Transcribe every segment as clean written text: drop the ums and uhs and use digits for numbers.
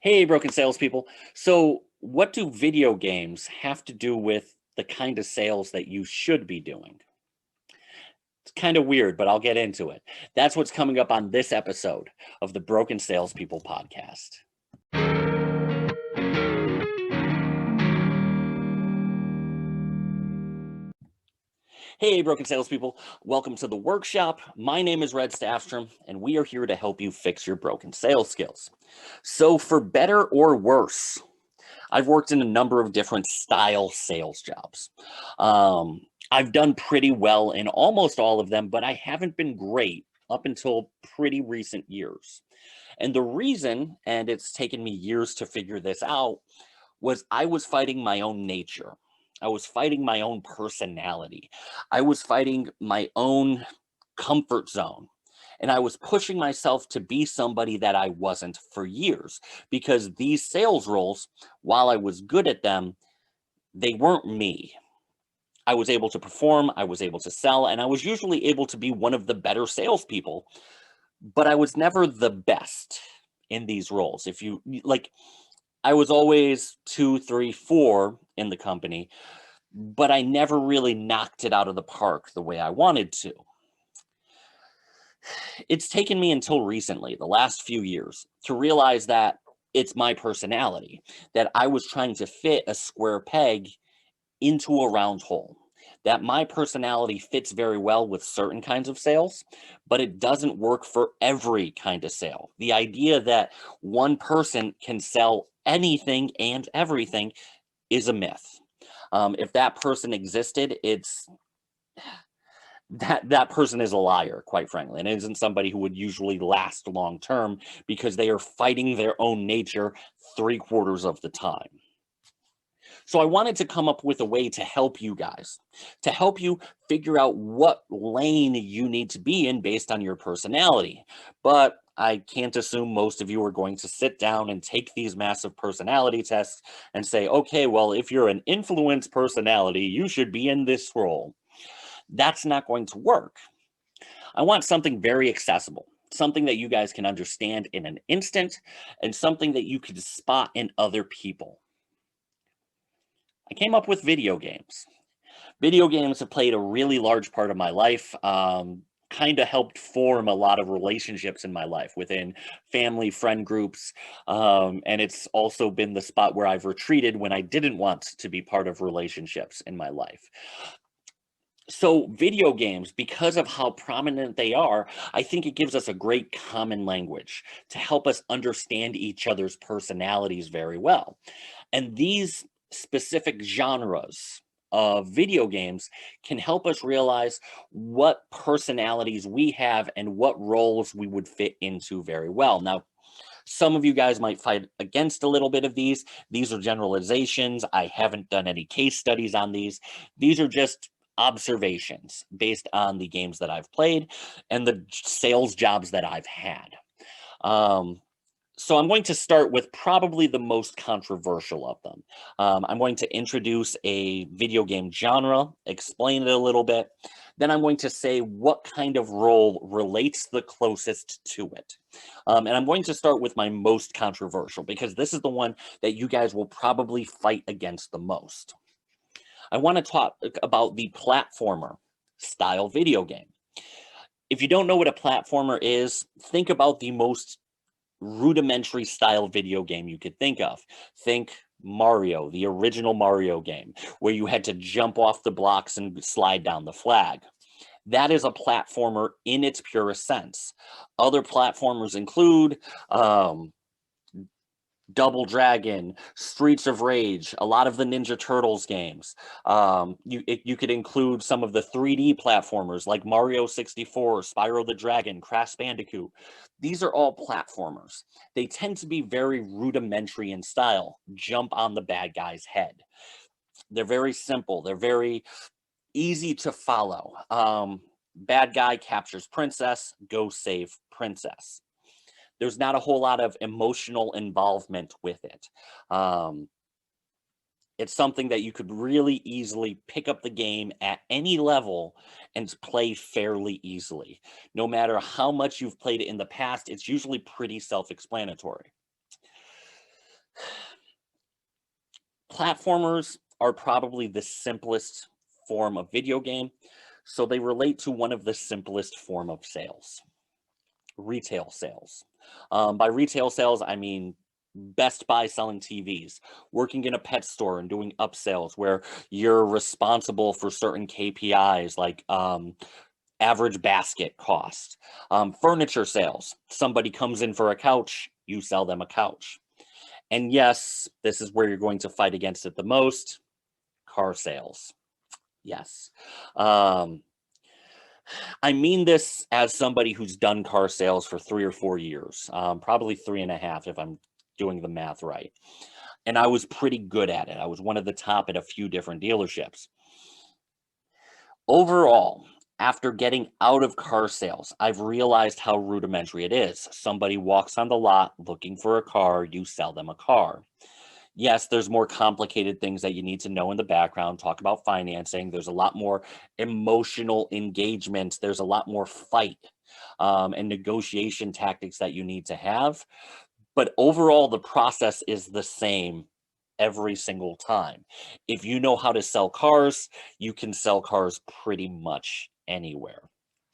Hey, broken salespeople. So, what do video games have to do with the kind of sales that you should be doing? It's kind of weird, but I'll get into it. That's what's coming up on this episode of the Broken Salespeople podcast. Hey, broken salespeople. Welcome to the workshop. My name is Red Staffstrom, and we are here to help you fix your broken sales skills. So, for better or worse, I've worked in a number of different style sales jobs. I've done pretty well in almost all of them, but I haven't been great up until pretty recent years. And the reason, and it's taken me years to figure this out, was I was fighting my own nature. I was fighting my own personality. I was fighting my own comfort zone. And I was pushing myself to be somebody that I wasn't for years because these sales roles, while I was good at them, they weren't me. I was able to perform, I was able to sell, and I was usually able to be one of the better salespeople, but I was never the best in these roles. If you like, I was always two, three, four in the company, but I never really knocked it out of the park the way I wanted to. It's taken me until recently, the last few years, to realize that it's my personality, that I was trying to fit a square peg into a round hole. That my personality fits very well with certain kinds of sales, but it doesn't work for every kind of sale. The idea that one person can sell anything and everything is a myth. If that person existed, it's that person is a liar, quite frankly, and isn't somebody who would usually last long term because they are fighting their own nature 3/4 of the time. So I wanted to come up with a way to help you guys, to help you figure out what lane you need to be in based on your personality. But I can't assume most of you are going to sit down and take these massive personality tests and say, okay, well, if you're an influence personality, you should be in this role. That's not going to work. I want something very accessible, something that you guys can understand in an instant, and something that you can spot in other people. I came up with video games. Video games have played a really large part of my life. Kind of helped form a lot of relationships in my life within family, friend groups. And it's also been the spot where I've retreated when I didn't want to be part of relationships in my life. So, video games, because of how prominent they are, I think it gives us a great common language to help us understand each other's personalities very well. And these specific genres of video games can help us realize what personalities we have and what roles we would fit into very well. Now, some of you guys might fight against a little bit of these. These are generalizations. I haven't done any case studies on these. These are just observations based on the games that I've played and the sales jobs that I've had. Um, so I'm going to start with probably the most controversial of them. I'm going to introduce a video game genre, explain it a little bit. Then I'm going to say what kind of role relates the closest to it. And I'm going to start with my most controversial because this is the one that you guys will probably fight against the most. I want to talk about the platformer style video game. If you don't know what a platformer is, think about the most rudimentary style video game you could think of. Think Mario, the original Mario game, where you had to jump off the blocks and slide down the flag. That is a platformer in its purest sense. Other platformers include Double Dragon, Streets of Rage, a lot of the Ninja Turtles games. You could include some of the 3D platformers like Mario 64, Spyro the Dragon, Crash Bandicoot. These are all platformers. They tend to be very rudimentary in style. Jump on the bad guy's head. They're very simple. They're very easy to follow. Bad guy captures princess, go save princess. There's not a whole lot of emotional involvement with it. It's something that you could really easily pick up the game at any level and play fairly easily. No matter how much you've played it in the past, it's usually pretty self-explanatory. Platformers are probably the simplest form of video game, so they relate to one of the simplest form of sales, retail sales. By retail sales, I mean Best Buy selling TVs, working in a pet store and doing upsells where you're responsible for certain KPIs like average basket cost. Furniture sales, somebody comes in for a couch, you sell them a couch. And yes, this is where you're going to fight against it the most, car sales. Yes. I mean this as somebody who's done car sales for 3 or 4 years, probably 3.5 if I'm doing the math right. And I was pretty good at it. I was one of the top at a few different dealerships. Overall, after getting out of car sales, I've realized how rudimentary it is. Somebody walks on the lot looking for a car, you sell them a car. Yes, there's more complicated things that you need to know in the background, talk about financing. There's a lot more emotional engagement. There's a lot more fight and negotiation tactics that you need to have. But overall, the process is the same every single time. If you know how to sell cars, you can sell cars pretty much anywhere.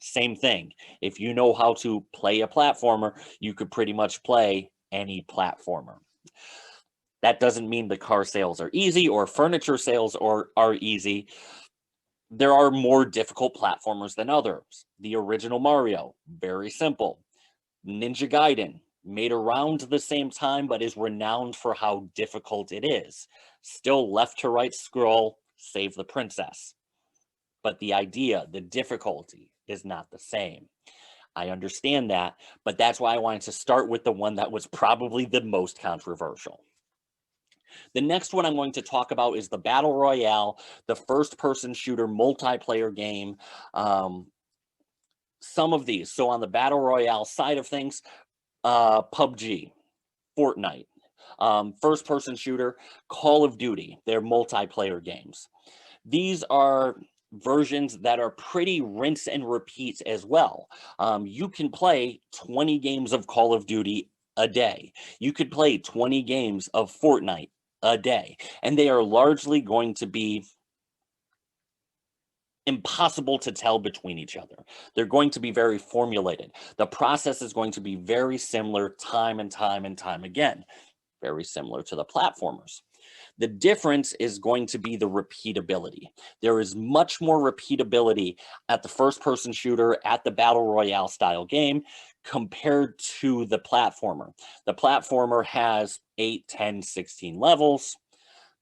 Same thing. If you know how to play a platformer, you could pretty much play any platformer. That doesn't mean the car sales are easy or furniture sales are easy. There are more difficult platformers than others. The original Mario, very simple. Ninja Gaiden, made around the same time, but is renowned for how difficult it is. Still left to right scroll, save the princess. But the idea, the difficulty is not the same. I understand that, but that's why I wanted to start with the one that was probably the most controversial. The next one I'm going to talk about is the Battle Royale, the first-person shooter multiplayer game. Some of these. So on the Battle Royale side of things, PUBG, Fortnite, first-person shooter, Call of Duty. They're multiplayer games. These are versions that are pretty rinse and repeat as well. You can play 20 games of Call of Duty a day. You could play 20 games of Fortnite a day, and they are largely going to be impossible to tell between each other. They're going to be very formulated. The process is going to be very similar time and time and time again, very similar to the platformers. The difference is going to be the repeatability. There is much more repeatability at the first-person shooter, at the Battle Royale style game, compared to the platformer. The platformer has 8, 10, 16 levels.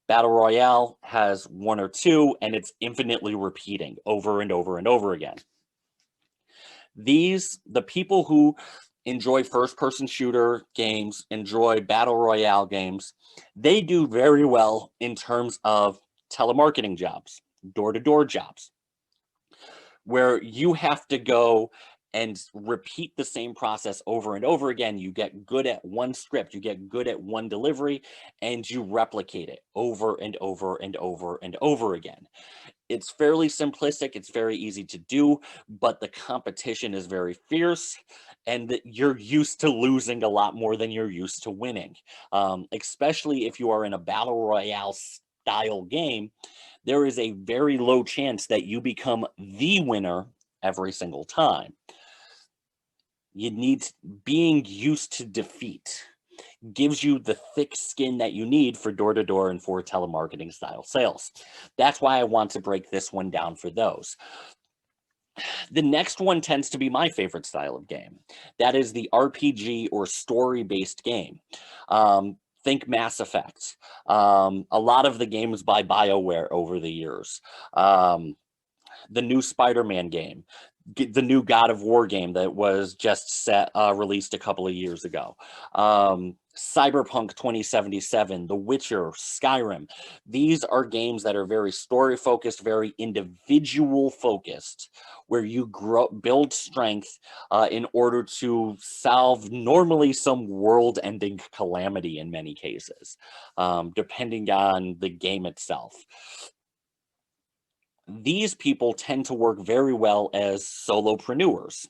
Battle Royale has 1 or 2, and it's infinitely repeating over and over and over again. The people who enjoy first-person shooter games, enjoy Battle Royale games, they do very well in terms of telemarketing jobs, door-to-door jobs, where you have to go and repeat the same process over and over again. You get good at one script, you get good at one delivery, and you replicate it over and over and over and over again. It's fairly simplistic, it's very easy to do, but the competition is very fierce, and you're used to losing a lot more than you're used to winning. Especially if you are in a Battle Royale style game, there is a very low chance that you become the winner every single time. Being used to defeat gives you the thick skin that you need for door-to-door and for telemarketing style sales. That's why I want to break this one down for those. The next one tends to be my favorite style of game. That is the RPG or story-based game. Think Mass Effect. A lot of the games by BioWare over the years. The new Spider-Man game. The new God of War game that was just released a couple of years ago. Cyberpunk 2077, The Witcher, Skyrim. These are games that are very story focused, very individual focused, where you build strength in order to solve normally some world ending calamity in many cases, depending on the game itself. These people tend to work very well as solopreneurs,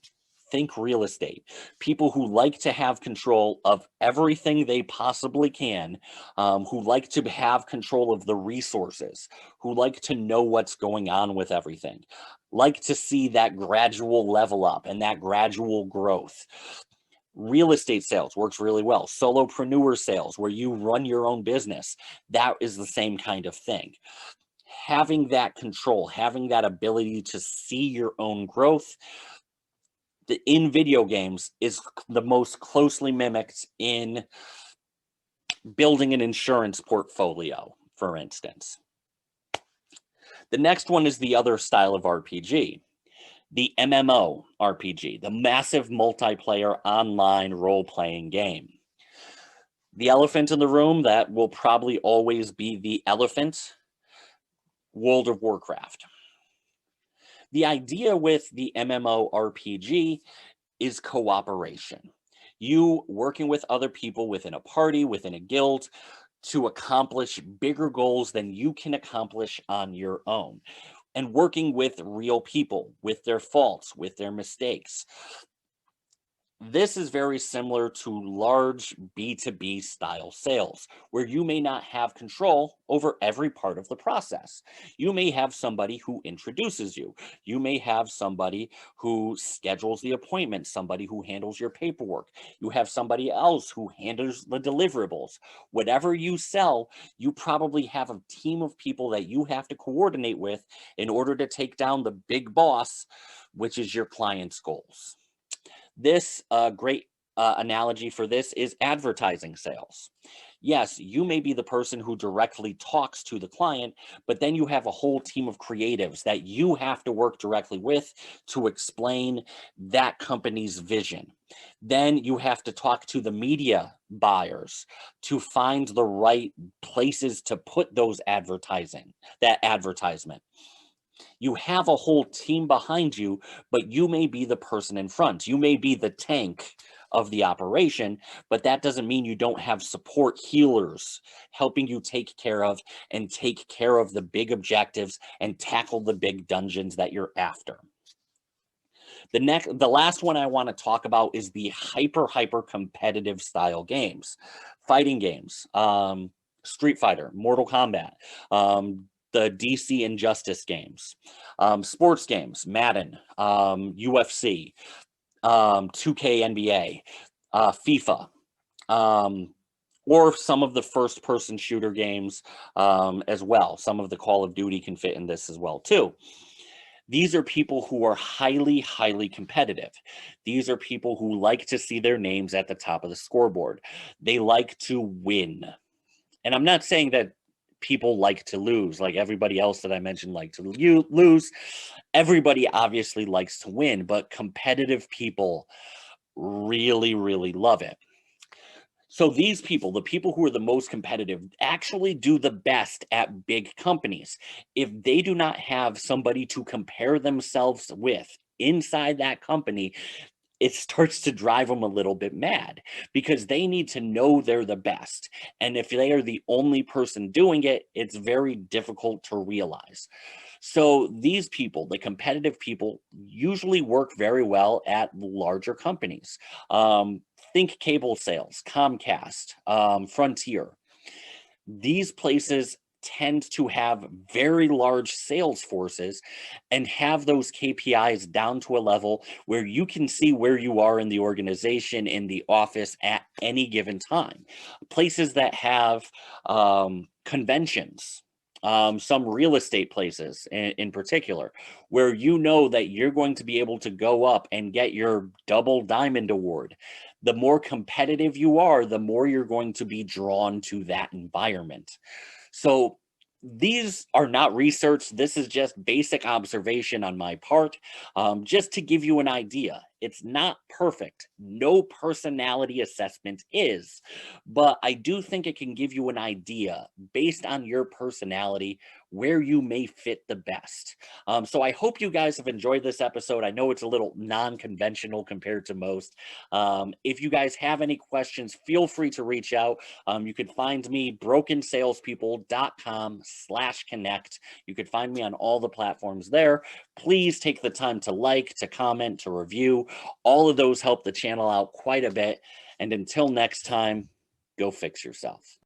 think real estate. People who like to have control of everything they possibly can, who like to have control of the resources, who like to know what's going on with everything, like to see that gradual level up and that gradual growth. Real estate sales works really well. Solopreneur sales, where you run your own business, that is the same kind of thing. Having that control, having that ability to see your own growth in video games is the most closely mimicked in building an insurance portfolio, for instance. The next one is the other style of RPG, the MMORPG, the massive multiplayer online role-playing game. The elephant in the room that will probably always be the elephant, World of Warcraft. The idea with the MMORPG is cooperation. You working with other people within a party, within a guild, to accomplish bigger goals than you can accomplish on your own. And working with real people, with their faults, with their mistakes. This is very similar to large B2B style sales, where you may not have control over every part of the process. You may have somebody who introduces you. You may have somebody who schedules the appointment, somebody who handles your paperwork. You have somebody else who handles the deliverables. Whatever you sell, you probably have a team of people that you have to coordinate with in order to take down the big boss, which is your client's goals. This great analogy for this is advertising sales. Yes, you may be the person who directly talks to the client, but then you have a whole team of creatives that you have to work directly with to explain that company's vision. Then you have to talk to the media buyers to find the right places to put that advertisement. You have a whole team behind you, but you may be the person in front. You may be the tank of the operation, but that doesn't mean you don't have support healers helping you take care of the big objectives and tackle the big dungeons that you're after. The last one I want to talk about is the hyper competitive style games, fighting games, Street Fighter, Mortal Kombat, the DC Injustice games, sports games, Madden, UFC, 2K NBA, FIFA, or some of the first-person shooter games as well. Some of the Call of Duty can fit in this as well, too. These are people who are highly competitive. These are people who like to see their names at the top of the scoreboard. They like to win. And I'm not saying that people like to lose, like everybody else that I mentioned like to lose. Everybody obviously likes to win, but competitive people really love it. So these people, the people who are the most competitive, actually do the best at big companies. If they do not have somebody to compare themselves with inside that company, it starts to drive them a little bit mad because they need to know they're the best. And if they are the only person doing it, it's very difficult to realize. So these people, the competitive people, usually work very well at larger companies. Think cable sales, Comcast, Frontier. These places tend to have very large sales forces and have those KPIs down to a level where you can see where you are in the organization, in the office at any given time. Places that have conventions, some real estate places in particular, where you know that you're going to be able to go up and get your double diamond award. The more competitive you are, the more you're going to be drawn to that environment. So these are not research. This is just basic observation on my part, just to give you an idea. It's not perfect. No personality assessment is, but I do think it can give you an idea based on your personality where you may fit the best. So I hope you guys have enjoyed this episode. I know it's a little non-conventional compared to most. If you guys have any questions, feel free to reach out. You can find me brokensalespeople.com/connect. You could find me on all the platforms there. Please take the time to like, to comment, to review. All of those help the channel out quite a bit. And until next time, go fix yourself.